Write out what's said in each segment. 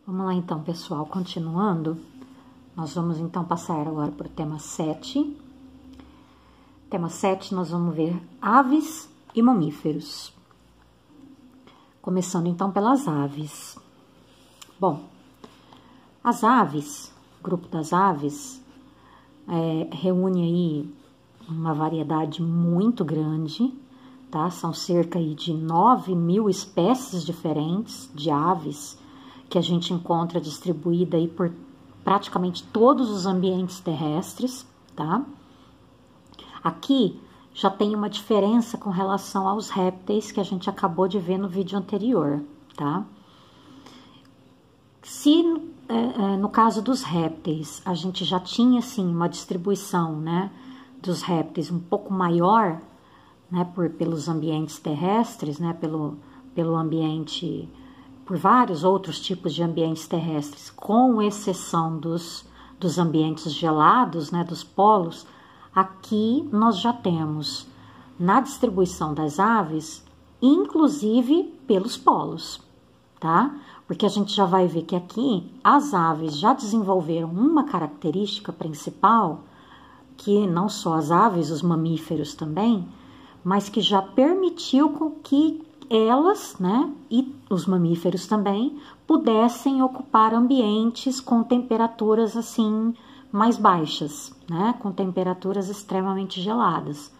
Vamos lá então, pessoal, continuando, nós vamos então passar agora para o tema 7. Tema 7, nós vamos ver aves e mamíferos. Começando então pelas aves. Bom, as aves, o grupo das aves, reúne aí uma variedade muito grande, tá? São cerca aí de 9.000 espécies diferentes de aves que a gente encontra distribuída aí por praticamente todos os ambientes terrestres, tá? Aqui já tem uma diferença com relação aos répteis que a gente acabou de ver no vídeo anterior, tá? Se no caso dos répteis, a gente já tinha, assim, uma distribuição, né, dos répteis um pouco maior, né, pelos ambientes terrestres, né, pelo ambiente, por vários outros tipos de ambientes terrestres, com exceção dos ambientes gelados, né, dos polos. Aqui nós já temos na distribuição das aves, inclusive pelos polos, tá? Porque a gente já vai ver que aqui as aves já desenvolveram uma característica principal, que não só as aves, os mamíferos também, mas que já permitiu com que elas, né, e os mamíferos também, pudessem ocupar ambientes com temperaturas assim mais baixas, né, com temperaturas extremamente geladas,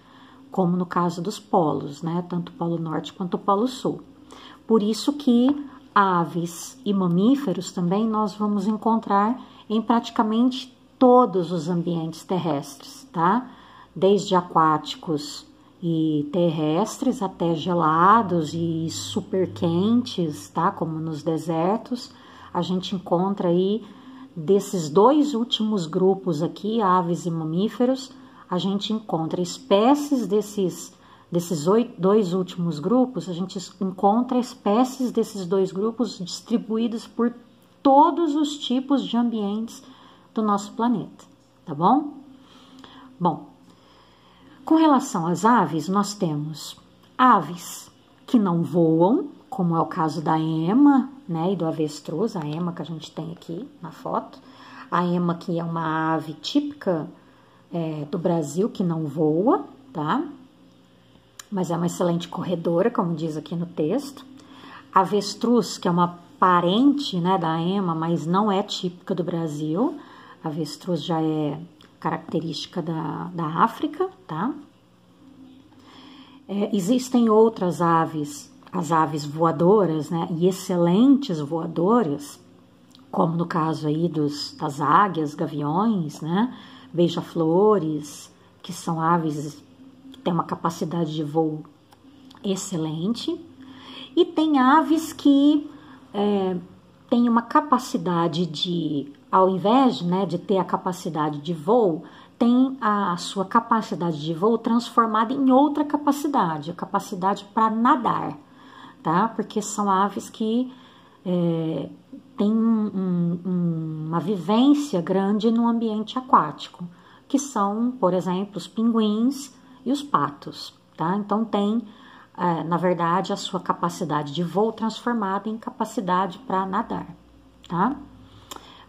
como no caso dos polos, né, tanto o Polo Norte quanto o Polo Sul. Por isso que aves e mamíferos também nós vamos encontrar em praticamente todos os ambientes terrestres, tá? Desde aquáticos e terrestres até gelados e super quentes, tá? Como nos desertos, a gente encontra aí desses dois últimos grupos aqui, aves e mamíferos, a gente encontra espécies desses dois últimos grupos, a gente encontra espécies desses dois grupos distribuídas por todos os tipos de ambientes do nosso planeta, tá bom? Bom, com relação às aves, nós temos aves que não voam, como é o caso da ema, né, e do avestruz, a ema que a gente tem aqui na foto. A ema que é uma ave típica do Brasil, que não voa, tá? Mas é uma excelente corredora, como diz aqui no texto. A avestruz, que é uma parente, né, da ema, mas não é típica do Brasil. A avestruz já é característica da África, tá? Existem outras aves, as aves voadoras, né, e excelentes voadoras, como no caso aí das águias, gaviões, né, beija-flores, que são aves que têm uma capacidade de voo excelente. E tem aves que têm uma capacidade de, ao invés, né, de ter a capacidade de voo, tem a sua capacidade de voo transformada em outra capacidade, a capacidade para nadar, tá? Porque são aves que têm uma vivência grande no ambiente aquático, que são, por exemplo, os pinguins e os patos, tá? Então tem, na verdade, a sua capacidade de voo transformada em capacidade para nadar, tá?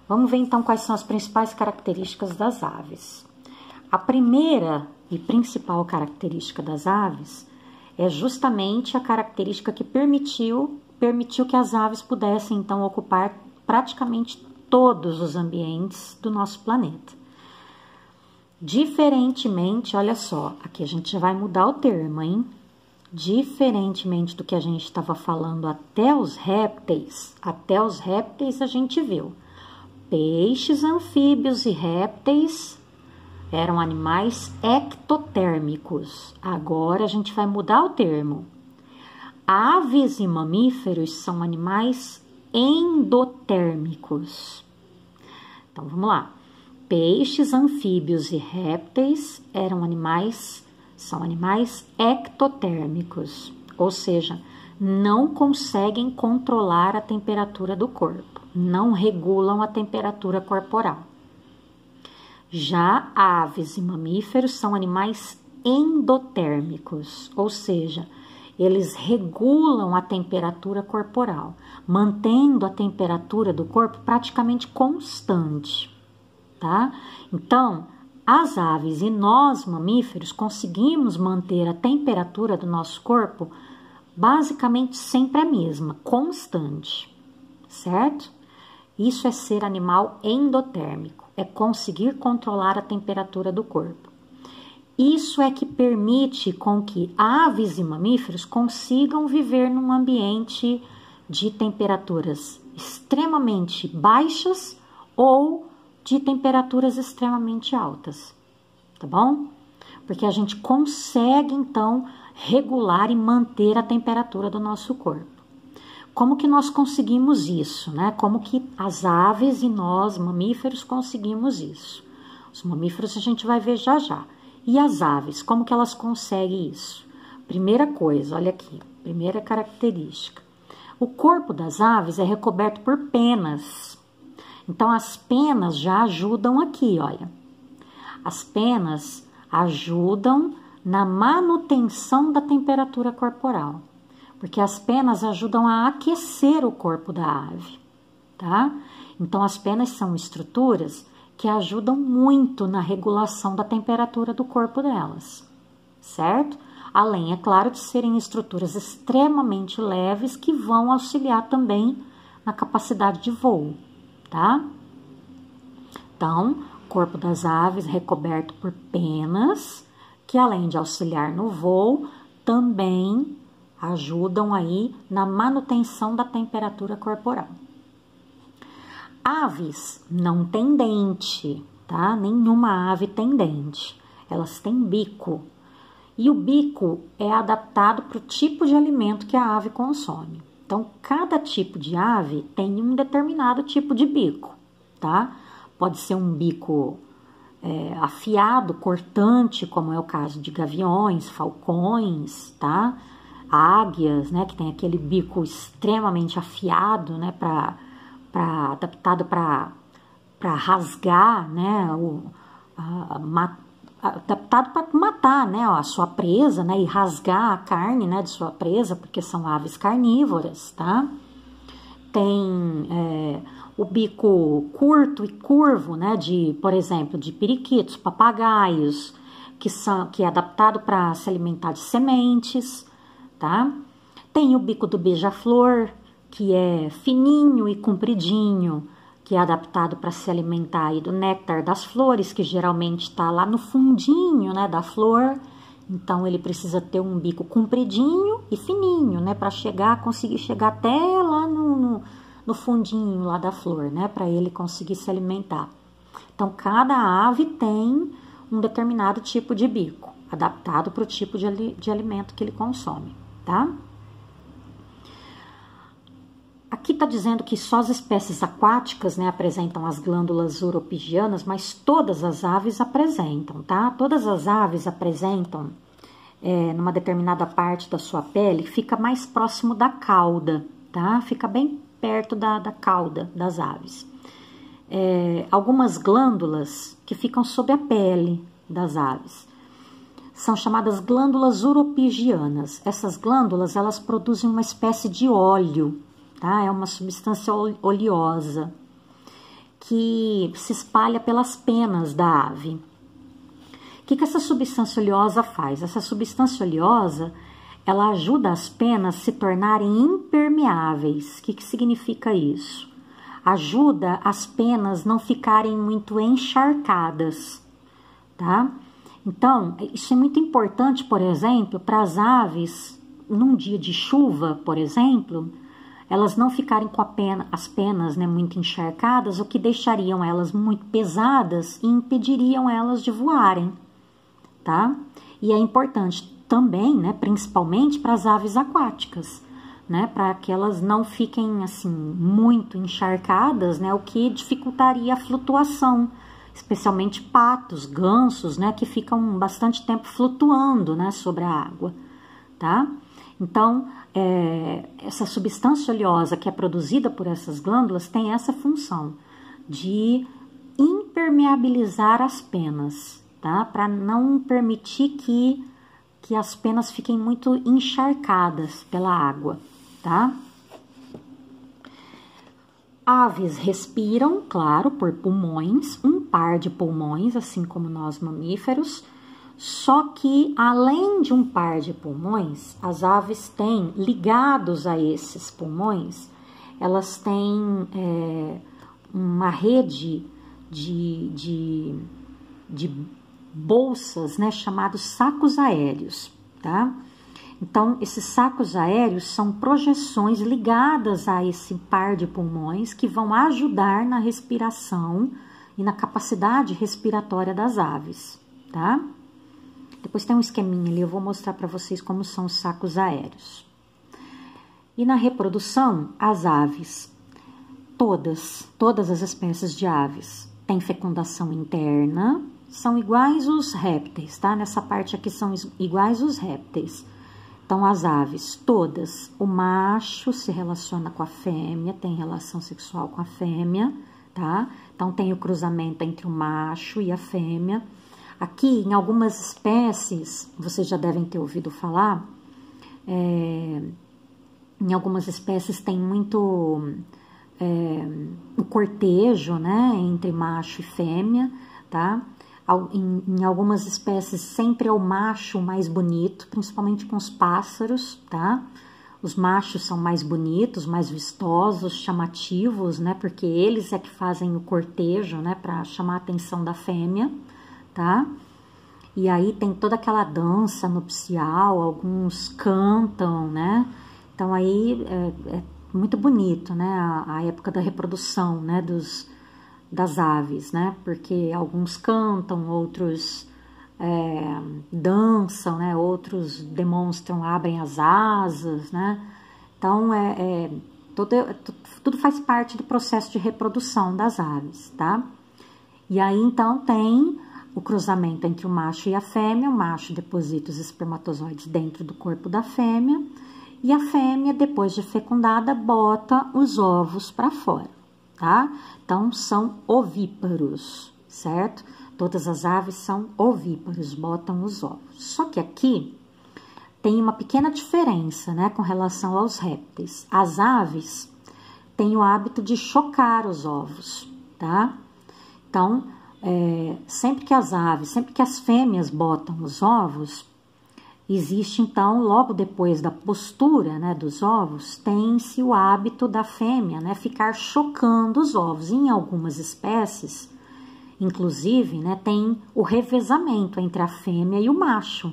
Vamos ver então quais são as principais características das aves. A primeira e principal característica das aves é justamente a característica que permitiu que as aves pudessem então ocupar praticamente todos os ambientes do nosso planeta. Diferentemente, olha só, aqui a gente já vai mudar o termo, hein? Diferentemente do que a gente estava falando até os répteis a gente viu peixes, anfíbios e répteis eram animais ectotérmicos. Agora a gente vai mudar o termo. Aves e mamíferos são animais endotérmicos. Então vamos lá. Peixes, anfíbios e répteis são animais ectotérmicos, ou seja, não conseguem controlar a temperatura do corpo, não regulam a temperatura corporal. Já aves e mamíferos são animais endotérmicos, ou seja, eles regulam a temperatura corporal, mantendo a temperatura do corpo praticamente constante, tá? Então, as aves e nós, mamíferos, conseguimos manter a temperatura do nosso corpo basicamente sempre a mesma, constante, certo? Isso é ser animal endotérmico, é conseguir controlar a temperatura do corpo. Isso é que permite com que aves e mamíferos consigam viver num ambiente de temperaturas extremamente baixas ou de temperaturas extremamente altas, tá bom? Porque a gente consegue, então, regular e manter a temperatura do nosso corpo. Como que nós conseguimos isso, né? Como que as aves e nós, mamíferos, conseguimos isso? Os mamíferos a gente vai ver já já. E as aves, como que elas conseguem isso? Primeira coisa, olha aqui, primeira característica. O corpo das aves é recoberto por penas. Então, as penas já ajudam aqui, olha. As penas ajudam na manutenção da temperatura corporal. Porque as penas ajudam a aquecer o corpo da ave, tá? Então, as penas são estruturas que ajudam muito na regulação da temperatura do corpo delas, certo? Além, é claro, de serem estruturas extremamente leves que vão auxiliar também na capacidade de voo, tá? Então, o corpo das aves é recoberto por penas, que além de auxiliar no voo, também ajudam aí na manutenção da temperatura corporal. Aves não têm dente, tá? Nenhuma ave tem dente. Elas têm bico. E o bico é adaptado para o tipo de alimento que a ave consome. Então, cada tipo de ave tem um determinado tipo de bico, tá? Pode ser um bico afiado, cortante, como é o caso de gaviões, falcões, tá? Águias, né? Que tem aquele bico extremamente afiado, né? Adaptado para rasgar, né, adaptado para matar, né, a sua presa, né, e rasgar a carne, né, de sua presa, porque são aves carnívoras, tá? Tem o bico curto e curvo, né, por exemplo, de periquitos, papagaios, que é adaptado para se alimentar de sementes, tá? Tem o bico do beija-flor, que é fininho e compridinho, que é adaptado para se alimentar aí do néctar das flores, que geralmente está lá no fundinho, né, da flor. Então, ele precisa ter um bico compridinho e fininho, né, para conseguir chegar até lá no fundinho lá da flor, né, para ele conseguir se alimentar. Então, cada ave tem um determinado tipo de bico, adaptado para o tipo de alimento que ele consome, tá? Aqui está dizendo que só as espécies aquáticas, né, apresentam as glândulas uropigianas, mas todas as aves apresentam, tá? Todas as aves apresentam numa determinada parte da sua pele, fica mais próximo da cauda, tá? Fica bem perto da cauda das aves. Algumas glândulas que ficam sob a pele das aves são chamadas glândulas uropigianas. Essas glândulas, elas produzem uma espécie de óleo, tá? É uma substância oleosa que se espalha pelas penas da ave. O que essa substância oleosa faz? Essa substância oleosa, ela ajuda as penas a se tornarem impermeáveis. O que significa isso? Ajuda as penas não ficarem muito encharcadas, tá? Então, isso é muito importante, por exemplo, para as aves, num dia de chuva, por exemplo, elas não ficarem com as penas, né, muito encharcadas, o que deixariam elas muito pesadas e impediriam elas de voarem, tá? E é importante também, né, principalmente para as aves aquáticas, né, para que elas não fiquem assim muito encharcadas, né, o que dificultaria a flutuação, especialmente patos, gansos, né, que ficam bastante tempo flutuando, né, sobre a água, tá? Então, essa substância oleosa que é produzida por essas glândulas tem essa função de impermeabilizar as penas, tá? Para não permitir que que as penas fiquem muito encharcadas pela água, tá? Aves respiram, claro, por pulmões, um par de pulmões, assim como nós mamíferos, só que além de um par de pulmões, as aves têm, ligados a esses pulmões, elas têm uma rede de bolsas, né, chamados sacos aéreos, tá? Então, esses sacos aéreos são projeções ligadas a esse par de pulmões que vão ajudar na respiração e na capacidade respiratória das aves, tá? Depois tem um esqueminha ali, eu vou mostrar para vocês como são os sacos aéreos. E na reprodução, as aves, todas as espécies de aves, têm fecundação interna, são iguais os répteis, tá? Nessa parte aqui são iguais os répteis. Então, as aves, todas, o macho se relaciona com a fêmea, tem relação sexual com a fêmea, tá? Então, tem o cruzamento entre o macho e a fêmea. Aqui, em algumas espécies, vocês já devem ter ouvido falar, em algumas espécies tem muito o cortejo, né, entre macho e fêmea, tá? Em algumas espécies sempre é o macho mais bonito, principalmente com os pássaros, tá? Os machos são mais bonitos, mais vistosos, chamativos, né? Porque eles é que fazem o cortejo, né? Para chamar a atenção da fêmea, tá? E aí tem toda aquela dança nupcial, alguns cantam, né? Então aí é muito bonito, né? A época da reprodução, né? Das aves, né? Porque alguns cantam, outros dançam, né? Outros demonstram, abrem as asas, né? Então, tudo faz parte do processo de reprodução das aves, tá? E aí, então, tem o cruzamento entre o macho e a fêmea. O macho deposita os espermatozoides dentro do corpo da fêmea e a fêmea, depois de fecundada, bota os ovos para fora, tá? Então, são ovíparos, certo? Todas as aves são ovíparos, botam os ovos. Só que aqui tem uma pequena diferença, né, com relação aos répteis. As aves têm o hábito de chocar os ovos, tá? Então, sempre que as fêmeas botam os ovos, existe, então, logo depois da postura, né, dos ovos, tem-se o hábito da fêmea, né, ficar chocando os ovos. Em algumas espécies, inclusive, né, tem o revezamento entre a fêmea e o macho,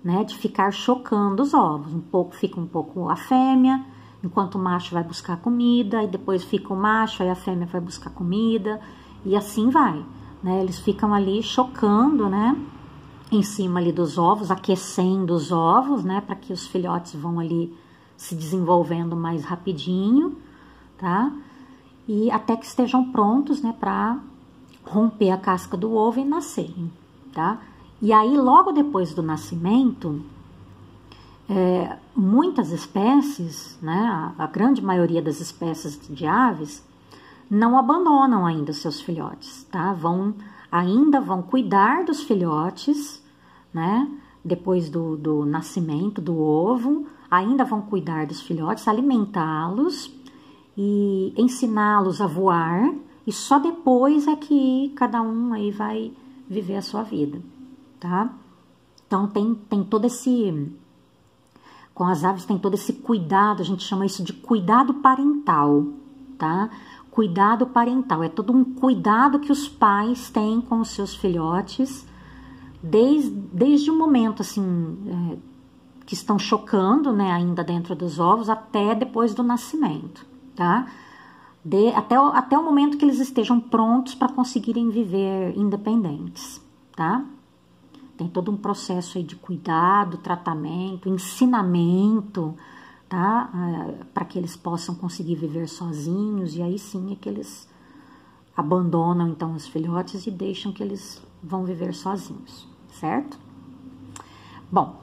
né, de ficar chocando os ovos. Fica um pouco a fêmea, enquanto o macho vai buscar comida, e depois fica o macho, aí a fêmea vai buscar comida, e assim vai, né, eles ficam ali chocando, né, em cima ali dos ovos, aquecendo os ovos, né, para que os filhotes vão ali se desenvolvendo mais rapidinho, tá? E até que estejam prontos, né, para romper a casca do ovo e nascerem, tá? E aí, logo depois do nascimento, muitas espécies, né, a grande maioria das espécies de aves, não abandonam ainda os seus filhotes, tá? Ainda vão cuidar dos filhotes, né? Depois do nascimento do ovo, ainda vão cuidar dos filhotes, alimentá-los e ensiná-los a voar, e só depois é que cada um aí vai viver a sua vida, tá? Então tem todo esse... Com as aves tem todo esse cuidado, a gente chama isso de cuidado parental, tá? Cuidado parental, é todo um cuidado que os pais têm com os seus filhotes, desde o momento, assim, que estão chocando, né, ainda dentro dos ovos, até depois do nascimento, tá? Até o momento que eles estejam prontos para conseguirem viver independentes, tá? Tem todo um processo aí de cuidado, tratamento, ensinamento, tá? Para que eles possam conseguir viver sozinhos, e aí sim é que eles abandonam então os filhotes e deixam que eles vão viver sozinhos, certo? Bom,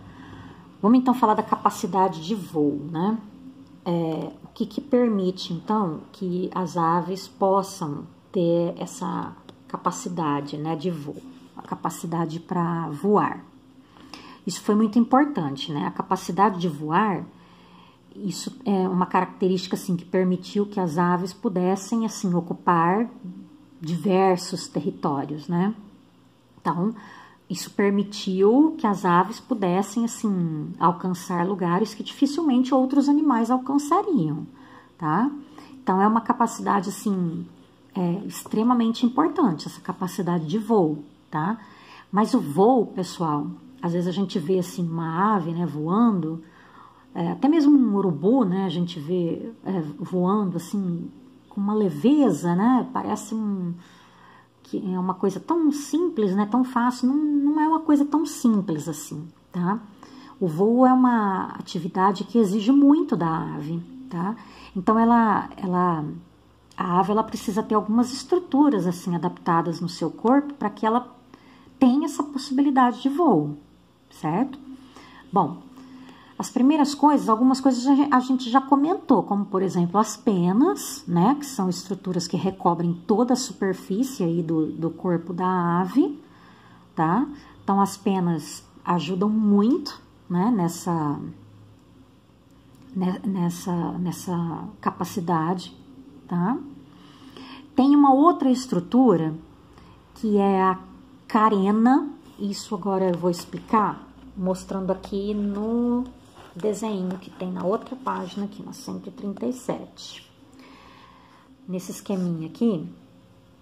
vamos então falar da capacidade de voo, né? O que permite então que as aves possam ter essa capacidade, né, de voo, a capacidade para voar. Isso foi muito importante, né? A capacidade de voar, isso é uma característica assim que permitiu que as aves pudessem assim ocupar diversos territórios, né? Então, isso permitiu que as aves pudessem assim alcançar lugares que dificilmente outros animais alcançariam, tá? Então, é uma capacidade assim extremamente importante, essa capacidade de voo, tá? Mas o voo, pessoal, às vezes a gente vê assim uma ave, né, voando, até mesmo um urubu, né, a gente vê voando assim com uma leveza, né, parece que é uma coisa tão simples, né, tão fácil, não é uma coisa tão simples assim, tá? O voo é uma atividade que exige muito da ave, tá? Então a ave ela precisa ter algumas estruturas assim adaptadas no seu corpo para que ela tenha essa possibilidade de voo, certo? Bom, as primeiras coisas, algumas coisas a gente já comentou, como por exemplo as penas, né, que são estruturas que recobrem toda a superfície aí do corpo da ave, tá? Então as penas ajudam muito, né, nessa capacidade, tá? Tem uma outra estrutura que é a carena, isso agora eu vou explicar, mostrando aqui no desenho que tem na outra página aqui, na 137. Nesse esqueminha aqui,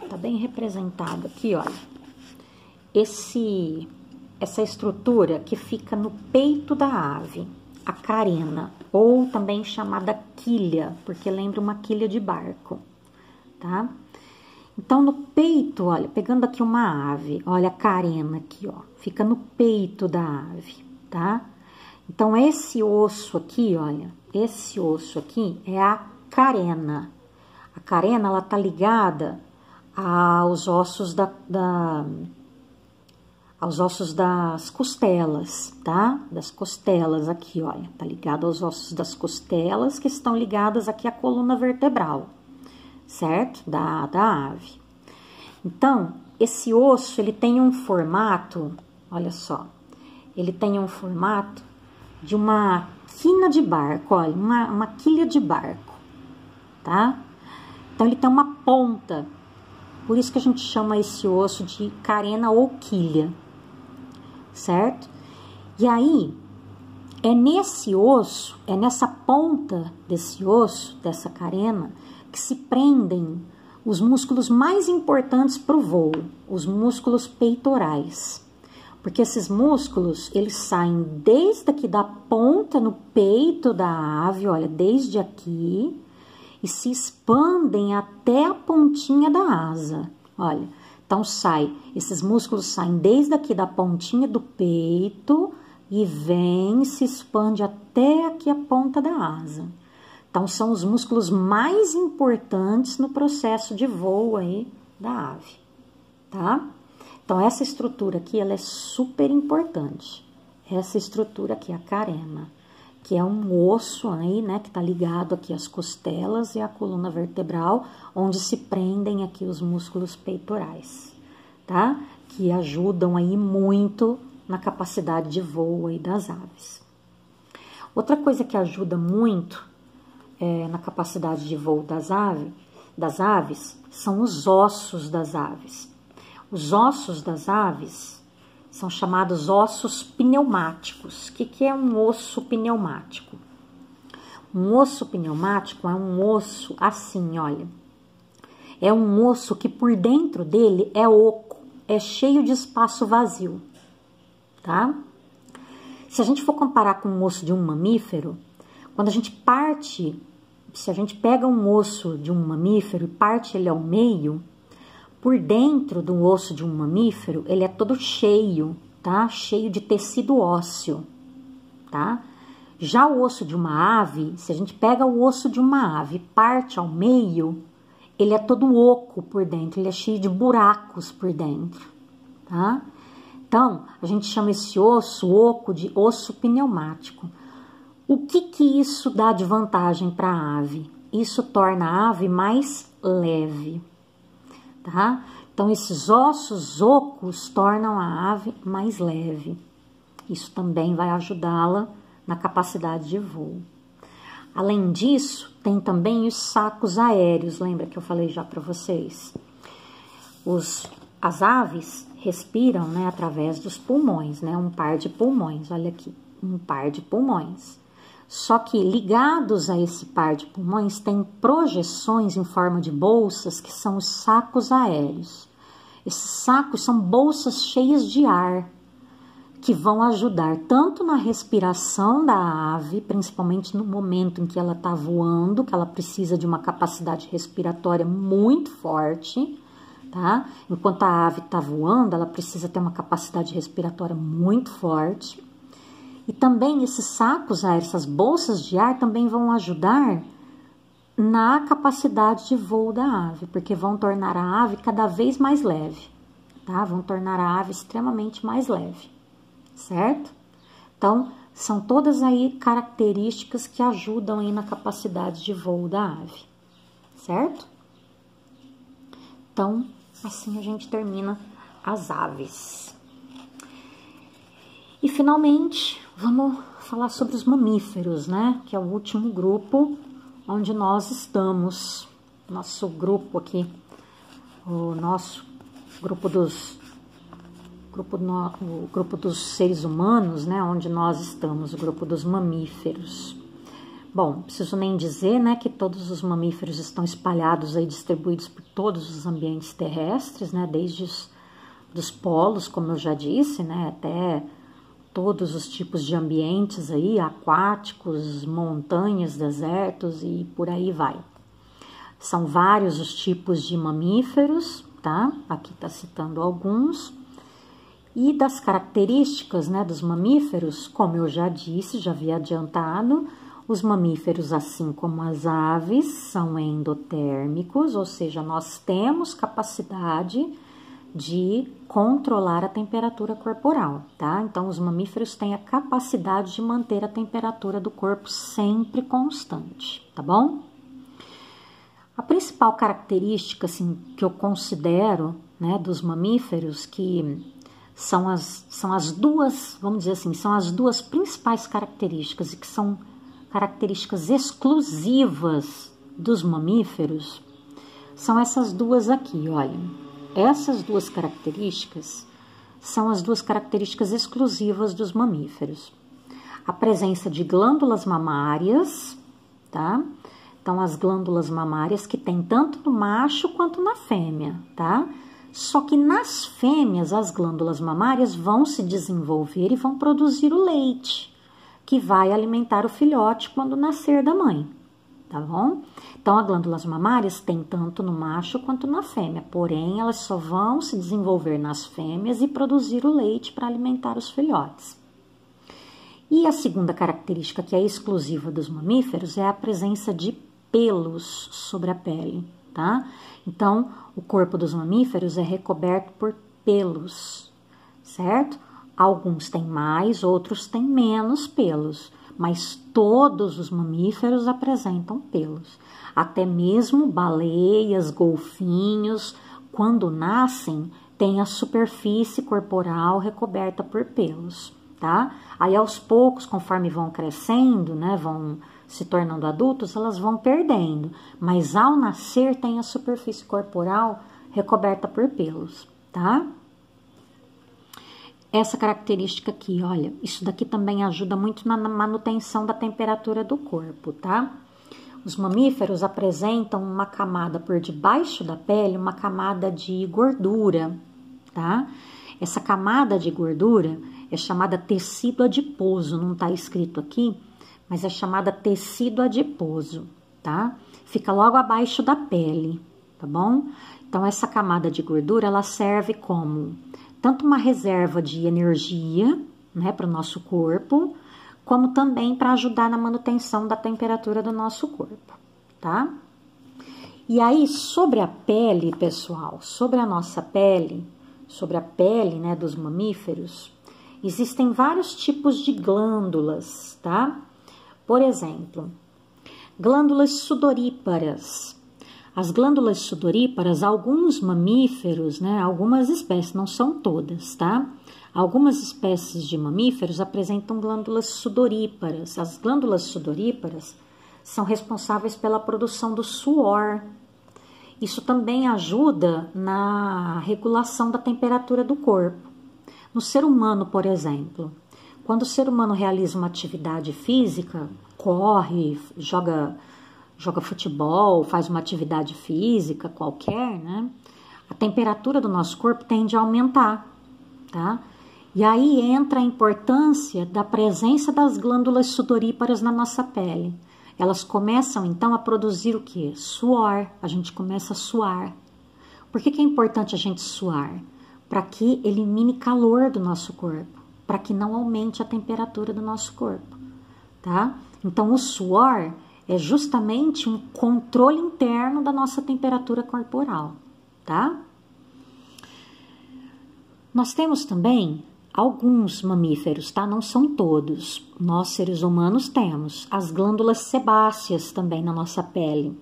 tá bem representado aqui, olha. Essa estrutura que fica no peito da ave, a carena, ou também chamada quilha, porque lembra uma quilha de barco, tá? Então, no peito, olha, pegando aqui uma ave, olha a carena aqui, ó, fica no peito da ave, tá? Então, esse osso aqui, olha, esse osso aqui é a carena. A carena, ela tá ligada aos ossos aos ossos das costelas, tá? Das costelas aqui, olha, tá ligado aos ossos das costelas que estão ligadas aqui à coluna vertebral, certo? Da ave. Então, esse osso, ele tem um formato, olha só, ele tem um formato de uma quina de barco, olha, uma quilha de barco, tá? Então, ele tem uma ponta, por isso que a gente chama esse osso de carena ou quilha, certo? E aí, é nesse osso, é nessa ponta desse osso, dessa carena, que se prendem os músculos mais importantes para o voo, os músculos peitorais. Porque esses músculos, eles saem desde aqui da ponta no peito da ave, olha, desde aqui, e se expandem até a pontinha da asa, olha. Então, esses músculos saem desde aqui da pontinha do peito e se expande até aqui a ponta da asa. Então, são os músculos mais importantes no processo de voo aí da ave, tá? Então, essa estrutura aqui, ela é super importante. Essa estrutura aqui, a carena, que é um osso aí, né, que tá ligado aqui às costelas e à coluna vertebral, onde se prendem aqui os músculos peitorais, tá? Que ajudam aí muito na capacidade de voo aí das aves. Outra coisa que ajuda muito na capacidade de voo das aves são os ossos das aves. Os ossos das aves são chamados ossos pneumáticos. O que é um osso pneumático? Um osso pneumático é um osso assim, olha. É um osso que por dentro dele é oco, é cheio de espaço vazio, tá? Se a gente for comparar com o osso de um mamífero, quando a gente se a gente pega um osso de um mamífero e parte ele ao meio, por dentro do osso de um mamífero, ele é todo cheio, tá? Cheio de tecido ósseo, tá? Já o osso de uma ave, se a gente pega o osso de uma ave e parte ao meio, ele é todo oco por dentro, ele é cheio de buracos por dentro, tá? Então, a gente chama esse osso oco de osso pneumático. O que isso dá de vantagem para a ave? Isso torna a ave mais leve, tá? Então, esses ossos ocos tornam a ave mais leve, Isso também vai ajudá-la na capacidade de voo. Além disso, tem também os sacos aéreos, lembra que eu falei já para vocês? As aves respiram, né, através dos pulmões, né, um par de pulmões, olha aqui, um par de pulmões. Só que ligados a esse par de pulmões tem projeções em forma de bolsas, que são os sacos aéreos. Esses sacos são bolsas cheias de ar, que vão ajudar tanto na respiração da ave, principalmente no momento em que ela está voando, que ela precisa de uma capacidade respiratória muito forte, tá? Enquanto a ave está voando, ela precisa ter uma capacidade respiratória muito forte. E também esses sacos aéreos, essas bolsas de ar, também vão ajudar na capacidade de voo da ave, porque vão tornar a ave cada vez mais leve, tá? Vão tornar a ave extremamente mais leve, certo? Então, são todas aí características que ajudam aí na capacidade de voo da ave, certo? Então, assim a gente termina as aves. E, finalmente, vamos falar sobre os mamíferos, né? Que é o último grupo onde nós estamos. Nosso grupo aqui, o nosso grupo dos seres humanos, né? Onde nós estamos, o grupo dos mamíferos. Bom, não preciso nem dizer, né, que todos os mamíferos estão espalhados aí, distribuídos por todos os ambientes terrestres, né, desde dos polos, como eu já disse, né, até todos os tipos de ambientes aí, aquáticos, montanhas, desertos e por aí vai. São vários os tipos de mamíferos, tá? Aqui tá citando alguns. E das características, né, dos mamíferos, como eu já disse, já havia adiantado, os mamíferos, assim como as aves, são endotérmicos, ou seja, nós temos capacidade de controlar a temperatura corporal, tá? Então, os mamíferos têm a capacidade de manter a temperatura do corpo sempre constante, tá bom? A principal característica, assim, que eu considero, né, dos mamíferos, que são as duas, vamos dizer assim, são as duas principais características e que são características exclusivas dos mamíferos, são essas duas aqui, olha. Essas duas características são as duas características exclusivas dos mamíferos. A presença de glândulas mamárias, tá? Então, as glândulas mamárias que tem tanto no macho quanto na fêmea, tá? Só que nas fêmeas, as glândulas mamárias vão se desenvolver e vão produzir o leite, que vai alimentar o filhote quando nascer da mãe, tá bom? Então, as glândulas mamárias tem tanto no macho quanto na fêmea, porém, elas só vão se desenvolver nas fêmeas e produzir o leite para alimentar os filhotes. E a segunda característica, que é exclusiva dos mamíferos, é a presença de pelos sobre a pele, tá? Então, o corpo dos mamíferos é recoberto por pelos, certo? Alguns têm mais, outros têm menos pelos, mas todos os mamíferos apresentam pelos. Até mesmo baleias, golfinhos, quando nascem, têm a superfície corporal recoberta por pelos, tá? Aí, aos poucos, conforme vão crescendo, né, vão se tornando adultos, elas vão perdendo, mas ao nascer tem a superfície corporal recoberta por pelos, tá? Essa característica aqui, olha, isso daqui também ajuda muito na manutenção da temperatura do corpo, tá? Os mamíferos apresentam uma camada por debaixo da pele, uma camada de gordura, tá? Essa camada de gordura é chamada tecido adiposo, não tá escrito aqui, mas é chamada tecido adiposo, tá? Fica logo abaixo da pele, tá bom? Então, essa camada de gordura, ela serve como tanto uma reserva de energia, né, para o nosso corpo, como também para ajudar na manutenção da temperatura do nosso corpo, tá? E aí, sobre a pele, pessoal, sobre a nossa pele, sobre a pele, né, dos mamíferos, existem vários tipos de glândulas, tá? Por exemplo, glândulas sudoríparas. As glândulas sudoríparas, alguns mamíferos, né, algumas espécies, não são todas, tá? Algumas espécies de mamíferos apresentam glândulas sudoríparas. As glândulas sudoríparas são responsáveis pela produção do suor. Isso também ajuda na regulação da temperatura do corpo. No ser humano, por exemplo, quando o ser humano realiza uma atividade física, corre, joga futebol, faz uma atividade física qualquer, né? A temperatura do nosso corpo tende a aumentar, tá? E aí entra a importância da presença das glândulas sudoríparas na nossa pele. Elas começam, então, a produzir o quê? Suor. A gente começa a suar. Por que é importante a gente suar? Para que elimine calor do nosso corpo, para que não aumente a temperatura do nosso corpo, tá? Então, o suor é justamente um controle interno da nossa temperatura corporal, tá? Nós temos também alguns mamíferos, tá? Não são todos. Nós, seres humanos, temos as glândulas sebáceas também na nossa pele,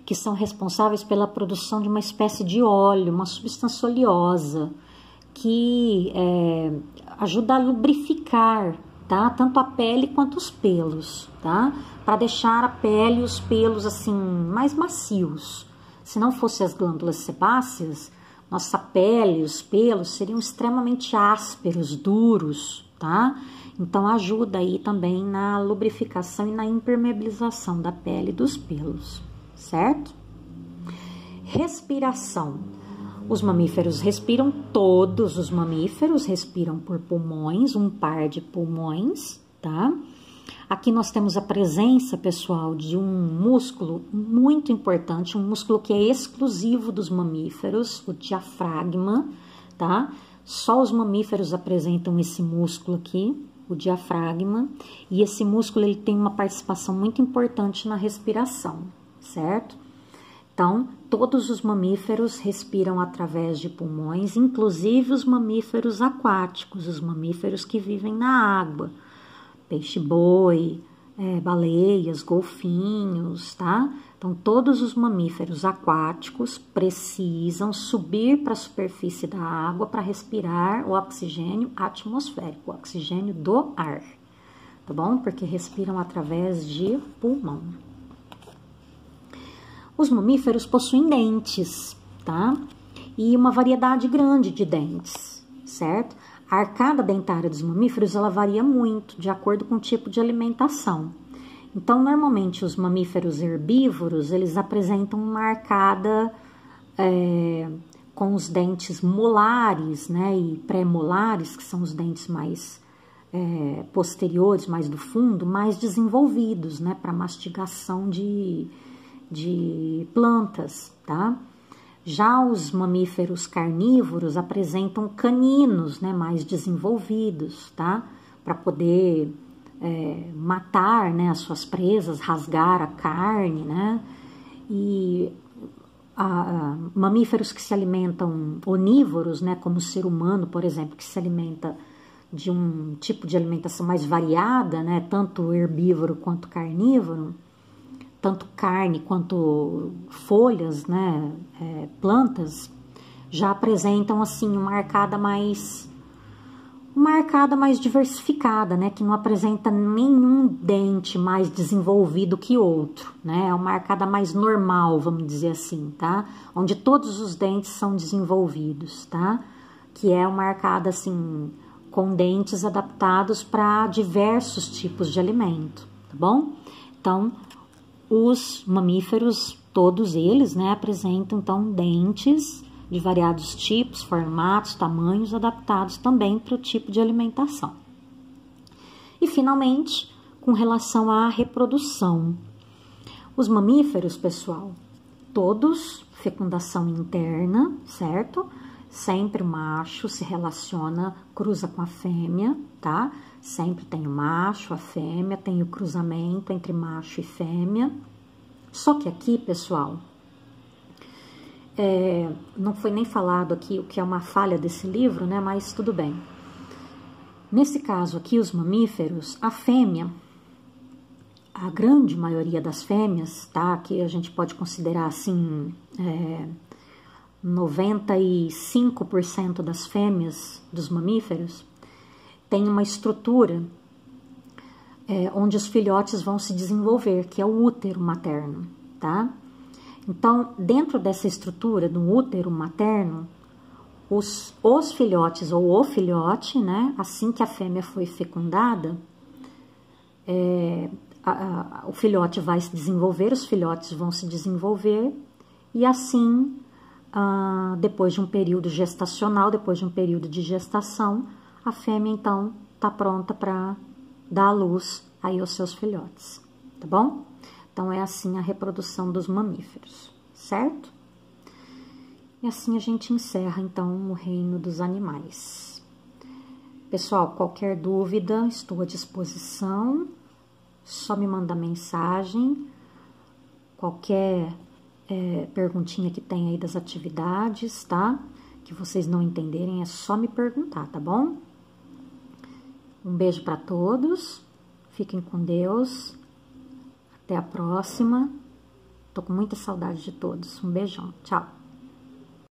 que são responsáveis pela produção de uma espécie de óleo, uma substância oleosa, que ajuda a lubrificar, tá? Tanto a pele quanto os pelos, tá? Para deixar a pele e os pelos, assim, mais macios. Se não fossem as glândulas sebáceas, nossa pele e os pelos seriam extremamente ásperos, duros, tá? Então, ajuda aí também na lubrificação e na impermeabilização da pele e dos pelos, certo? Respiração. Os mamíferos respiram, todos os mamíferos respiram por pulmões, um par de pulmões, tá? Aqui nós temos a presença, pessoal, de um músculo muito importante, um músculo que é exclusivo dos mamíferos, o diafragma, tá? Só os mamíferos apresentam esse músculo aqui, o diafragma, e esse músculo ele tem uma participação muito importante na respiração, certo? Então, todos os mamíferos respiram através de pulmões, inclusive os mamíferos aquáticos, os mamíferos que vivem na água. Peixe-boi, baleias, golfinhos, tá? Então, todos os mamíferos aquáticos precisam subir para a superfície da água para respirar o oxigênio atmosférico, o oxigênio do ar, tá bom? Porque respiram através de pulmão. Os mamíferos possuem dentes, tá? E uma variedade grande de dentes, certo? A arcada dentária dos mamíferos, ela varia muito, de acordo com o tipo de alimentação. Então, normalmente, os mamíferos herbívoros, eles apresentam uma arcada com os dentes molares, né? E pré-molares, que são os dentes mais posteriores, mais do fundo, mais desenvolvidos, né? Para mastigação de plantas, tá? Já os mamíferos carnívoros apresentam caninos, né, mais desenvolvidos, tá? Para poder matar, né, as suas presas, rasgar a carne, né? E mamíferos que se alimentam onívoros, né, como o ser humano, por exemplo, que se alimenta de um tipo de alimentação mais variada, né, tanto herbívoro quanto carnívoro, tanto carne quanto folhas, né, plantas, já apresentam assim uma arcada mais diversificada, né, que não apresenta nenhum dente mais desenvolvido que outro, né, é uma arcada mais normal, vamos dizer assim, tá, onde todos os dentes são desenvolvidos, tá, que é uma arcada assim com dentes adaptados para diversos tipos de alimento, tá bom? Então, os mamíferos, todos eles, né, apresentam, então, dentes de variados tipos, formatos, tamanhos, adaptados também para o tipo de alimentação. E, finalmente, com relação à reprodução. Os mamíferos, pessoal, todos, fecundação interna, certo? Sempre o macho se relaciona, cruza com a fêmea, tá? Sempre tem o macho, a fêmea, tem o cruzamento entre macho e fêmea. Só que aqui, pessoal, não foi nem falado aqui o que é uma falha desse livro, né? Mas tudo bem. Nesse caso aqui, os mamíferos, a fêmea, a grande maioria das fêmeas, tá? Que a gente pode considerar assim, 95% das fêmeas dos mamíferos, tem uma estrutura onde os filhotes vão se desenvolver, que é o útero materno, tá? Então, dentro dessa estrutura do útero materno, os filhotes ou o filhote, né? Assim que a fêmea foi fecundada, o filhote vai se desenvolver, os filhotes vão se desenvolver e assim, depois de um período gestacional, depois de um período de gestação, a fêmea então está pronta para dar à luz aí aos seus filhotes, tá bom? Então é assim a reprodução dos mamíferos, certo? E assim a gente encerra então o reino dos animais. Pessoal, qualquer dúvida, estou à disposição. Só me manda mensagem, qualquer perguntinha que tem aí das atividades, tá? Que vocês não entenderem, é só me perguntar, tá bom? Um beijo para todos, fiquem com Deus, até a próxima. Tô com muita saudade de todos, um beijão, tchau!